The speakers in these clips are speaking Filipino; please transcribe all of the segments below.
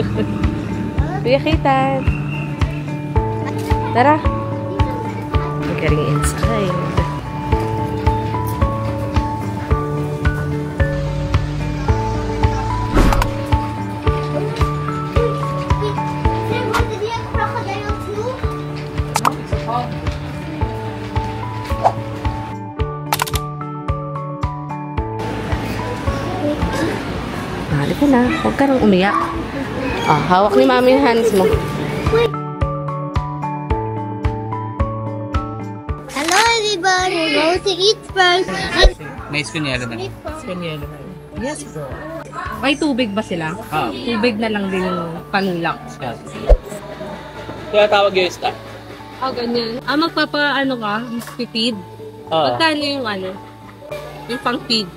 Kuya Kitan. Tara. We're getting inside. Halika na. Huwag ka nang umiyak. Ah, hawak ni Mami yung hands mo. Hello everybody, we're going to eat first. May spinello na. Spinello na. Yes, bro. May tubig ba sila? Tubig na lang din yung panulak. Kaya tawag yung staff. Ganyan. Magpapa-ano ka? Feed? Magkano yung yung pang-feed?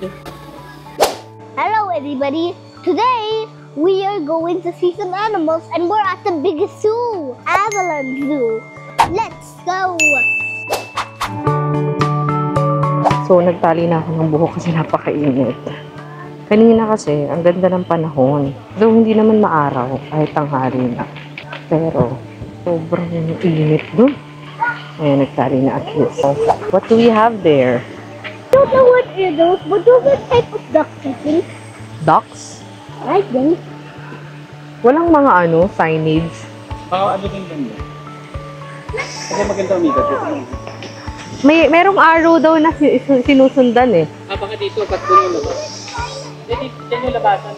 Hello everybody, today we are going to see some animals and we're at the biggest zoo, Avalon Zoo. Let's go! So, nagtali na ako ng buhok kasi napakainit. Kanina kasi, ang ganda ng panahon. Though hindi naman maaraw, kahit tanghali na. Pero, sobrang init dun. Ayan, nagtali na at least. What do we have there? I don't know what are those, but those are type of ducks, I think. Ducks? I think. Walang mga signage. Baka ano din ganda. Kasi maganda umigat. Merong arrow daw na sinusundan eh. Baka dito, kat doon yung labas. Dito yung labasan.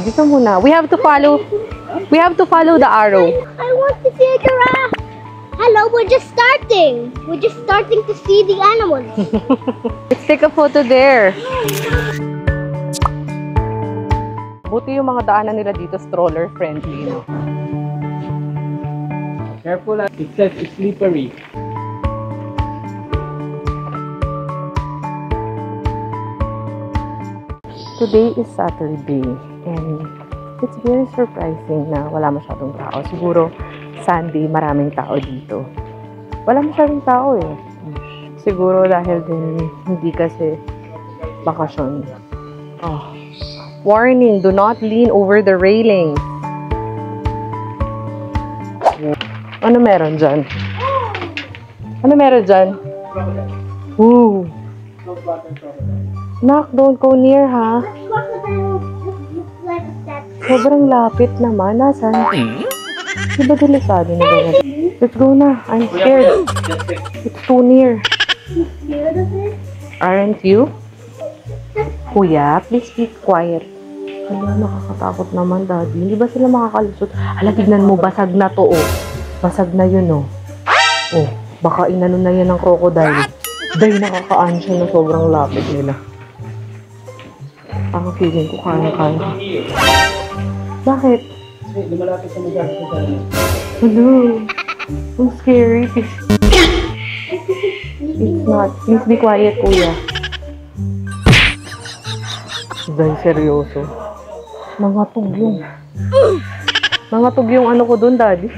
Dito muna. We have to follow the arrow. I want to see a giraffe. Hello, we're just starting. We're just starting to see the animals. Let's take a photo there. Buti yung mga daanan nila dito stroller friendly, no? Careful, it says it's slippery. Today is Saturday and it's very surprising na wala masyadong tao. Siguro Sunday maraming tao dito. Wala masyadong tao eh. Siguro dahil din hindi kasi bakasyon. Warning, do not lean over the railing. Ano meron dyan? Ano meron dyan? Ooh. Nak, don't go near, ha? Sobrang lapit naman. Nasaan? Diba delikado na ba? Let's go na. I'm scared. It's too near. Aren't you? Kuya, please be quiet. Hala, nakakatakot naman, Daddy. Hindi ba sila makakalusot? Hala, tignan mo, basag na to, oh. Basag na yun, oh. Oh, baka inano na yan ng crocodile. Dahil nakakaan siya na sobrang lapit nila. Ang feeling ko kaya-kaya. Bakit? Lumalapit sa mga sa Hello. Ang scary. It's not. Please be quiet, kuya. Dahil seryoso. Nangatog yung ano ko dun, Daddy.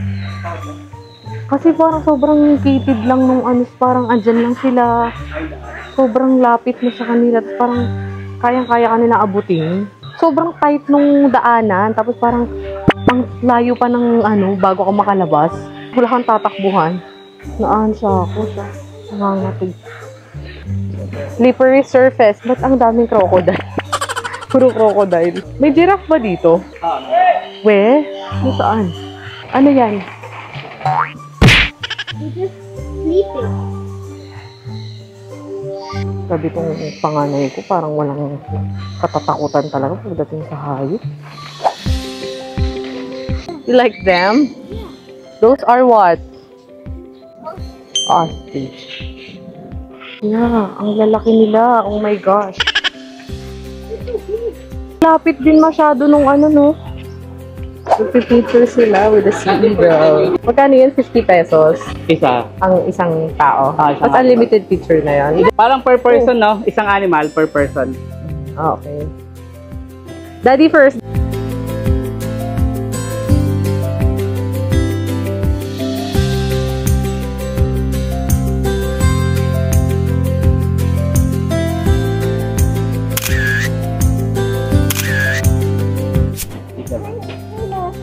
Kasi parang sobrang kitid lang nung parang andyan lang sila. Sobrang lapit na sa kanila. Tapos parang kayang-kaya kanila abutin. Sobrang tight nung daanan. Tapos parang ang layo pa ng bago ka makalabas. Wala kang tatakbuhan. Naansya ako siya. Nangangatid. Slippery surface. Ba't ang daming crocodile? Puro crocodile. May giraffe ba dito? Where? Saan? Ano yan? They're just sleeping. Sabi kong panganay ko, parang walang katatakutan talaga pagdating sa hayop. You like them? Those are what? Ostrich. Yeah, ang lalaki nila. Oh my gosh. Lapit din masyado nung no? Picture sila with the sea eagle. Magkano yun? 50 pesos? Isa. Ang isang tao. Isang Tapos unlimited picture na yun. Parang per person, no? Isang animal per person. Okay. Daddy first.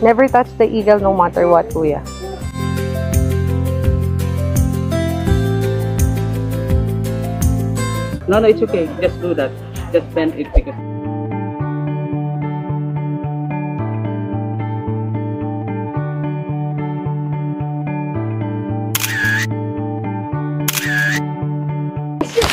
Never touch the eagle no matter what, kuya. No, it's okay. Just do that. Just bend it because...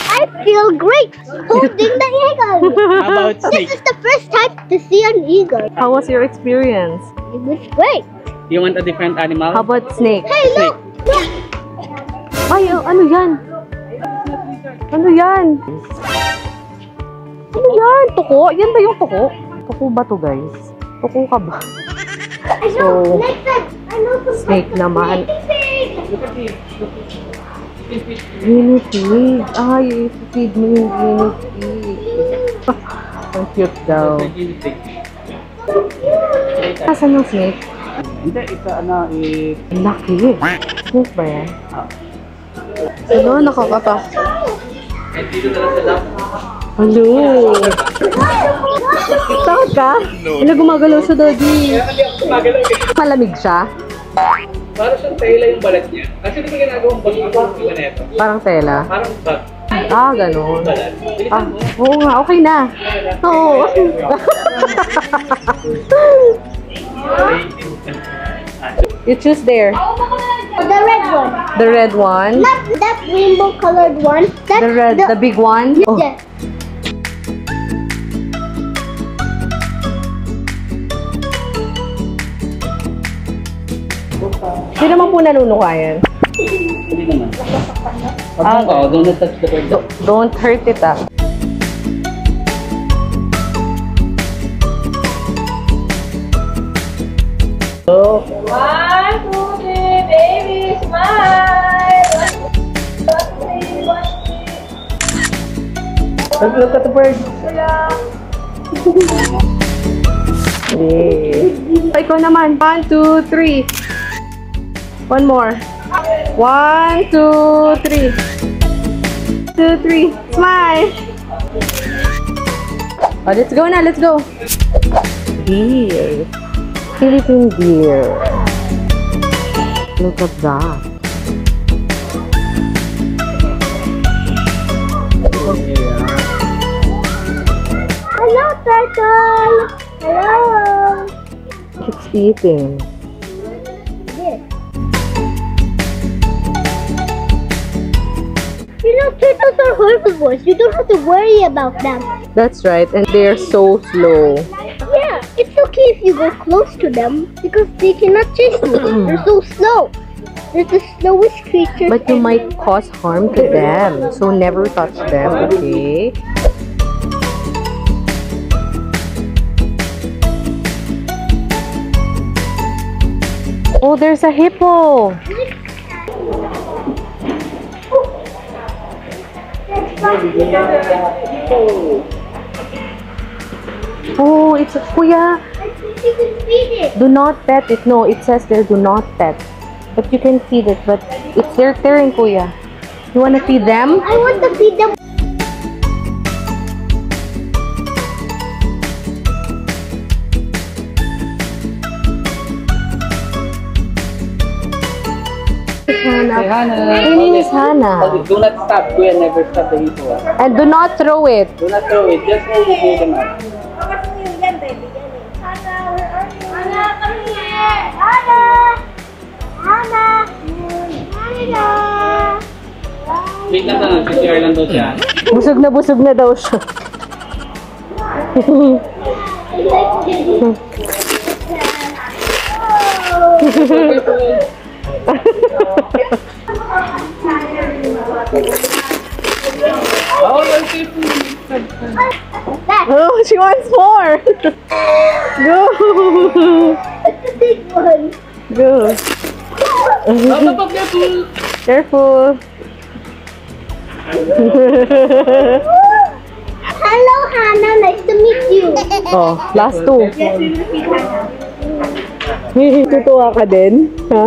I feel great holding the eagle. How about snake? This is the first time to see an eagle. How was your experience? It was great. You want a different animal? How about snake? Hey, look! Look! Ay, ano yan? Ano yan? Ano yan? Tuko? Yan ba yung tuko? Tuko ba to, guys? Tuko ka ba? I know, So, listen. I know some snake naman. Look at this. Guinea pig. Ay, feed mo yung guinea pig. Ang cute daw. Asan yung snake? Hindi, ito ano, Laki. Snake ba yan? Ano? Nakakata. dito na lang sa dam. Hello. Takot ka? Ano gumagalaw sa daddy? Malamig siya? Para siyang tela yung balat niya. Kasi di ba ginagawang bag yung iba na ito? Parang tela? Parang bag. Ah, ganun. Balat. Ah, Bilisan mo. oo nga, okay na. Oo. You choose there. The red one. The red one. Not that rainbow colored one. That's The big one. Oh. Yes. Hindi naman po nanunukayan. Hindi naman. Pag mo don't touch the bird. Don't hurt it, ah. Oh. 1, 2, 3, baby, smile! 1, 2, 3, 1, 3. Look at the bird. Yeah. Ikaw naman. 1, 2, 3. One more. 1, 2, 3. 2, 3. Smile. Oh, let's go na. Let's go. Deer. Philippine deer. Look at that. Hello, turtle. Hello. It's eating. Yes. You know, turtles are herbivores. You don't have to worry about them. That's right. And they're so slow. Yeah, it's okay if you go close to them because they cannot chase you. They're so slow. They're the slowest creatures. But you ever. might cause harm to them. So never touch them, okay? Oh, there's a hippo. Oh, it's a kuya. I think you can feed it. Do not pet it. No, it says there do not pet. But you can feed it. But it's their turn, kuya. You wanna feed them? I want to feed them. Hannah. Say Hannah. Her name is Hannah. Do not stop, kuya. Never stop the hippo. Ah. And do not throw it. Do not throw it. Just hold it with the mouth. Hannah, where are you? Hannah, come here. Hannah. Hannah. Hannah. Wait lang lang. CCR lang daw siya. Busog na daw siya. Oh, that's it. Oh, she wants more. Go. It's a big one. Go. Careful. Hello, Hannah. Nice to meet you. Oh, last two. Tutuwa ka din? Ha?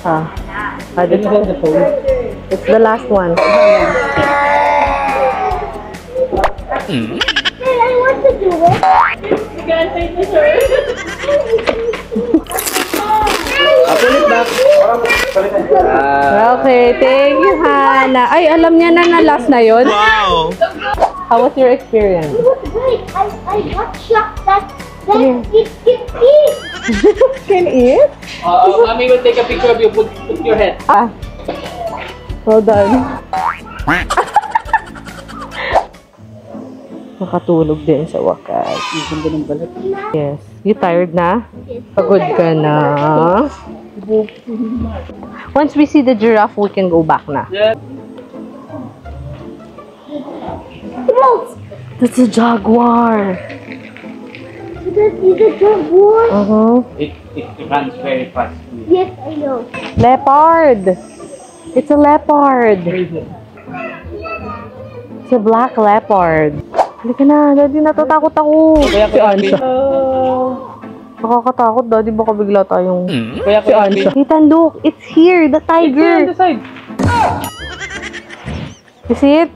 Ah. It's the last one. Hey, I want to do it. can't say to her. Ulit back. Okay, thank you, Hannah. Ay, alam niya na last na yun? Wow! How was your experience? It was great. I got shocked that Yeah. it can eat. Can eat? Mommy will take a picture of you. Put your head. Ah. Hold on. Nakatulog din sa wakas. Yes. You tired na? Pagod ka na? Once we see the giraffe, we can go back na. Yeah. That's a jaguar. That is a jaguar. It runs very fast. Yes, I know. Leopard. It's a leopard. It's a black leopard. Halika na, Daddy, natatakot ako. Si Ansha. Nakakatakot, Daddy, baka bigla tayong... Si Ansha. Ethan, look, it's here, the tiger. It's on the side. You see it?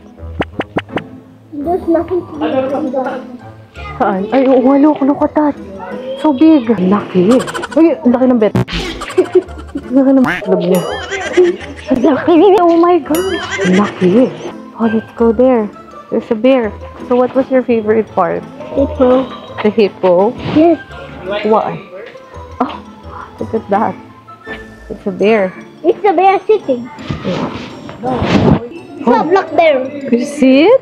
There's nothing to do. Saan? Ay, oo nga, look at that. So big. Laki. Ay, ang laki ng bet. Ang laki ng loob niya. Ang laki. Oh my God. Ang laki. Oh, let's go there. There's a bear. So what was your favorite part? Hippo. The hippo? Yes. Why? Oh, look at that. It's a bear. It's a bear sitting. It's a black bear. Could you see it?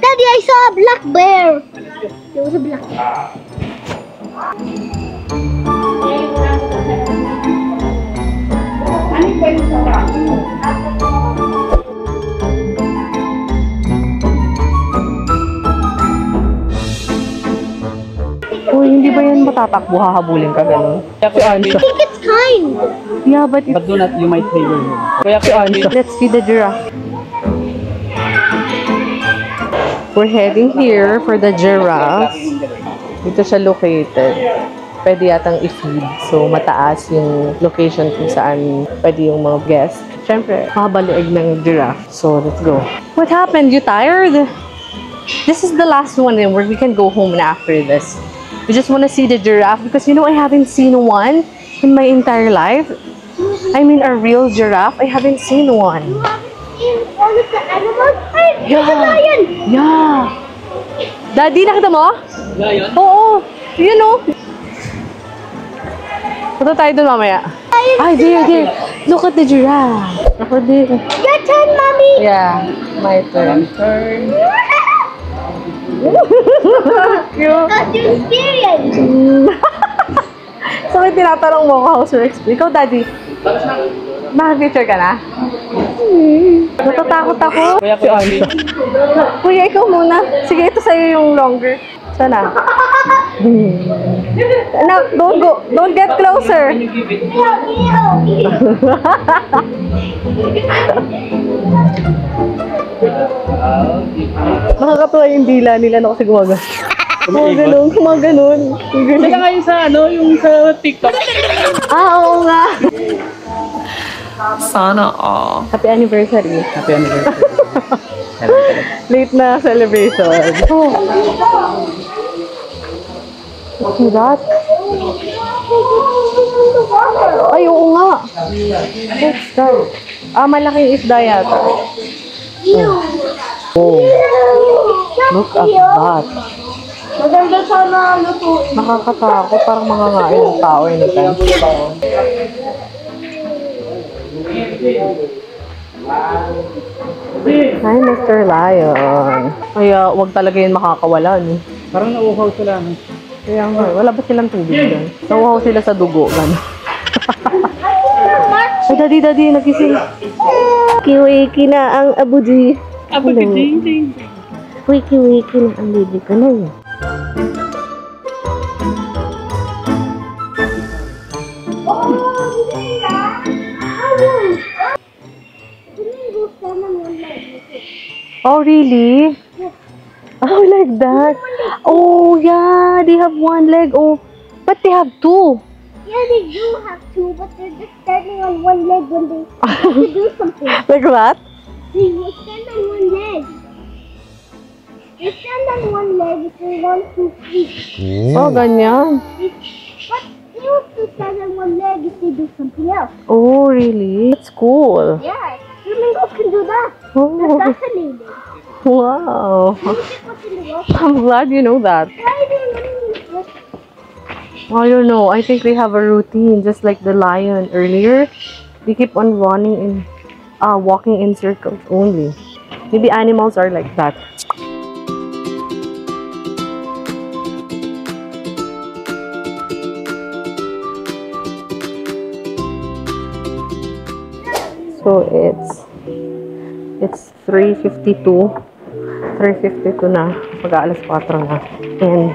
Daddy, I saw a black bear. There was a black bear. Oh, hindi ba yan matatakbo? Hahabulin ka ganun? Si Ansha. I think it's kind. Yeah, but But do not, you might fail him. si Ansha. Let's see the giraffe. We're heading here for the giraffe. Dito siya located. Pwede yatang i-feed. So, mataas yung location kung saan pwede yung mga guests. Siyempre, makabaliig ng giraffe. So, let's go. What happened? You tired? This is the last one and we can go home na after this. We just want to see the giraffe because, you know, I haven't seen one in my entire life. I mean, a real giraffe. I haven't seen one. In all of the animals, hey, Yeah. it's a lion. Yeah. Daddy, nakita mo? Lion? Oo. You know. Punta tayo dun mamaya. Ay, there. Look at the giraffe. Ako din. Your turn, mommy. Yeah, my turn. Because you experience. So, may tinatanong mo ako, how's your experience? Ikaw, Daddy, nakapicture ka na? Natatakot ako. Si Ansha. Kuya, ikaw muna. Sige, ito sa'yo yung longer. Sana. Anak, don't get closer. Nakakatuwa yung dila nila na kasi gumagano. Gumaganon. Sila nga yung sa, yung sa TikTok. Oo nga. Sana all. Happy anniversary. Happy anniversary. Late na celebration. Oh. See that? Ay, oo nga. What's that? Malaking isda yata. Oh. Look at that. Maganda sana lutuin. Nakakatakot. Parang mangangain ng tao anytime. Hi, Mr. Lion. Kaya, wag talaga yun makakawala, no? Parang nauuhaw sila. No? Kaya nga, wala ba silang tubig dyan? Nauhaw sila sa dugo, gano'n. Ay, Daddy, nagising. Wiki na ang abuji. Apagka-ding-ding. Wiki na ang baby ko na yan. Oh, really? Oh, like that? Oh, yeah, they have one leg. Oh, but they have two. Yeah, they do have two, but they're just standing on one leg when they have to do something. Like what? They will stand on one leg. You stand on one leg, it's 1, 2, 3. Oh, ganyan. But you have to stand on one leg if you do something else. Oh, really? That's cool. Yeah, flamingos can do that. Oh, That's fascinating. wow. Let me check what's in the water. I'm glad you know that. Why do you look? I don't know. I think they have a routine, just like the lion earlier. They keep on running in, walking in circles only. Maybe animals are like that. So it's 3:52. 3:52 na. Mag-aalas 4 na. And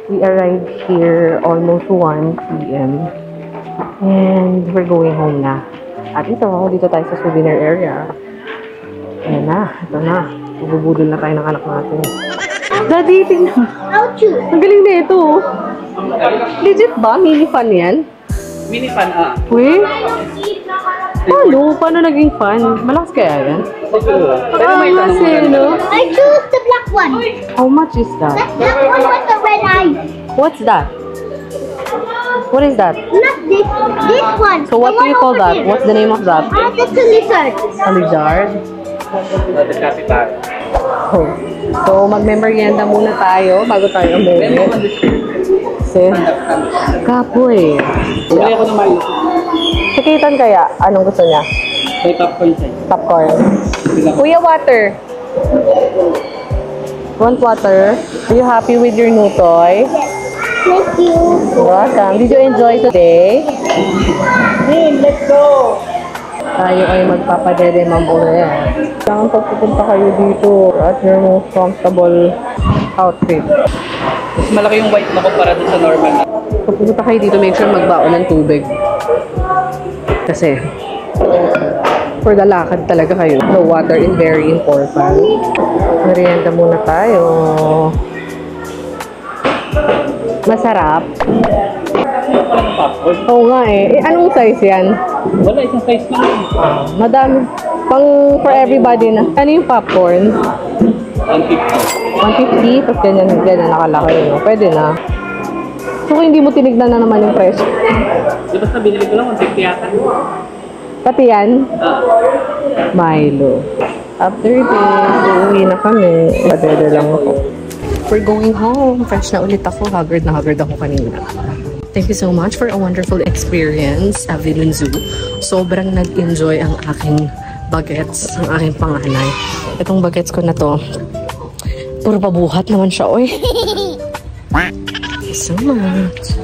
we arrived here almost 1 p.m. And we're going home na. At dito tayo sa souvenir area. Ayan na, ito na. Bubudol na tayo ng anak natin. Daddy, tingnan mo. I'll choose. Ang galing na ito. Legit ba? Mini fan yan? Mini fan Uy? Ano? Paano naging fan? Malakas kaya yan? Pero may tanong kasi, no? I choose the black one. How much is that? That black one with the red eyes. What's that? What is that? Not this. This one. So what The do you one call over that? there. What's the name of that? That's a lizard. A lizard? The capybara. Oh. So magmemorienda muna tayo bago tayo umuwi. Kasi kapoy. Bumili ako ng Milo. Si Kitan kaya, anong gusto niya? May popcorn siya. Popcorn. Kuya, water. Want water? Are you happy with your new toy? Thank you. You're welcome. Did you enjoy today? Let's go! Tayo ay magpapadede mamuli. Kailangan pagpupunta kayo dito at your most comfortable outfit. Mas malaki yung white na kumpara dun sa normal na. Pagpupunta kayo dito, make sure magbaon ng tubig. Kasi, for the lakad talaga kayo. The water is very important. Merienda muna tayo. Masarap. Walang popcorn. Oo nga eh. Anong size yan? Wala, isang size lang yun. Madami. Pang for everybody na. Ano yung popcorn? 150. 150? Tapos ganyan nakalaki. No? Pwede na. So kung hindi mo tinignan na naman yung presyo. Di basta binili ko lang 150 yata. Pati yan? Milo. After this, uuwi na kami. Padede lang ako. We're going home. Fresh na ulit ako. Haggard na haggard ako kanina. Thank you so much for a wonderful experience, Avilon Zoo. Sobrang nag-enjoy ang aking bagets, ang aking panganay. Itong bagets ko na to, puro pabuhat naman siya, oy. Thank you so much.